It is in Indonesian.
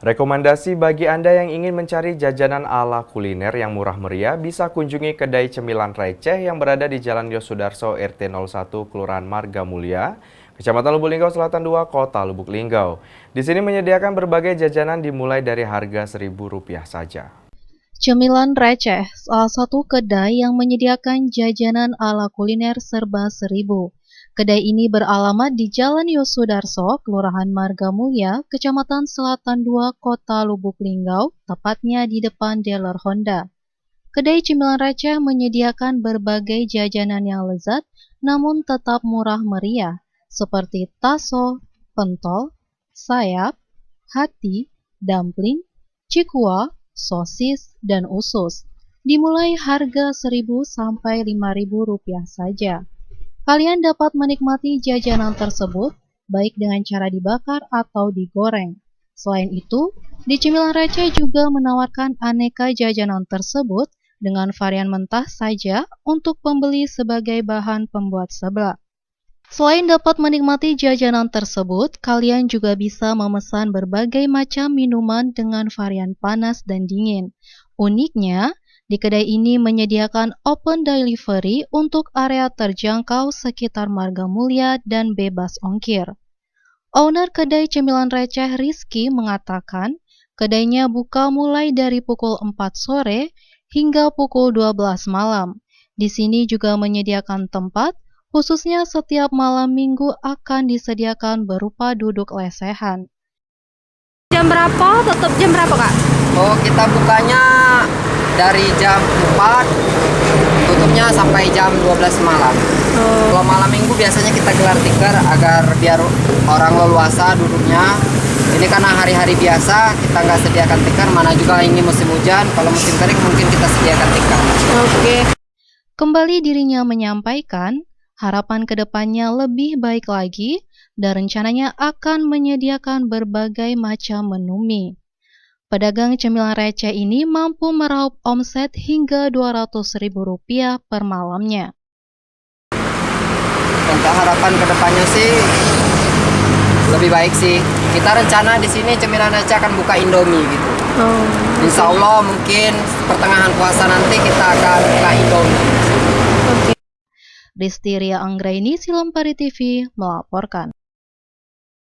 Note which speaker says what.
Speaker 1: Rekomendasi bagi Anda yang ingin mencari jajanan ala kuliner yang murah meriah bisa kunjungi kedai cemilan receh yang berada di Jalan Yosudarso RT 01 Kelurahan Margamulya, Kecamatan Lubuk Linggau Selatan 2, Kota Lubuk Linggau. Di sini menyediakan berbagai jajanan dimulai dari harga Rp1.000 saja.
Speaker 2: Cemilan receh, salah satu kedai yang menyediakan jajanan ala kuliner serba seribu. Kedai ini beralamat di Jalan Yosudarso, Kelurahan Margamulya, Kecamatan Selatan 2, Kota Lubuk Linggau, tepatnya di depan dealer Honda. Kedai cemilan receh menyediakan berbagai jajanan yang lezat, namun tetap murah meriah, seperti taso, pentol, sayap, hati, dumpling, cikua, sosis, dan usus. Dimulai harga Rp1.000 sampai Rp5.000 saja. Kalian dapat menikmati jajanan tersebut baik dengan cara dibakar atau digoreng. Selain itu, di Cemilan Receh juga menawarkan aneka jajanan tersebut dengan varian mentah saja untuk pembeli sebagai bahan pembuat seblak. Selain dapat menikmati jajanan tersebut, kalian juga bisa memesan berbagai macam minuman dengan varian panas dan dingin. Uniknya, di kedai ini menyediakan open delivery untuk area terjangkau sekitar Margamulya dan bebas ongkir. Owner kedai cemilan receh Rizky mengatakan, kedainya buka mulai dari pukul 4 sore hingga pukul 12 malam. Di sini juga menyediakan tempat, khususnya setiap malam minggu akan disediakan berupa duduk lesehan.
Speaker 3: Jam berapa? Tutup jam berapa, Kak?
Speaker 4: Oh, kita bukanya dari jam 4, tutupnya sampai jam 12 malam. Kalau malam minggu biasanya kita gelar tikar agar biar orang leluasa duduknya. Ini karena hari-hari biasa kita nggak sediakan tikar, mana juga ini musim hujan. Kalau musim kering mungkin kita sediakan tikar.
Speaker 3: Oke.
Speaker 2: Kembali dirinya menyampaikan, harapan kedepannya lebih baik lagi dan rencananya akan menyediakan berbagai macam menu mie. Pedagang cemilan receh ini mampu meraup omset hingga Rp200.000 per malamnya.
Speaker 4: Untuk harapan kedepannya sih lebih baik sih. Kita rencana di sini Cemilan Receh akan buka Indomie gitu. Insya Allah mungkin pertengahan puasa nanti kita akan buka Indomie.
Speaker 2: Rizty Ria Anggraini, Silompari TV, melaporkan.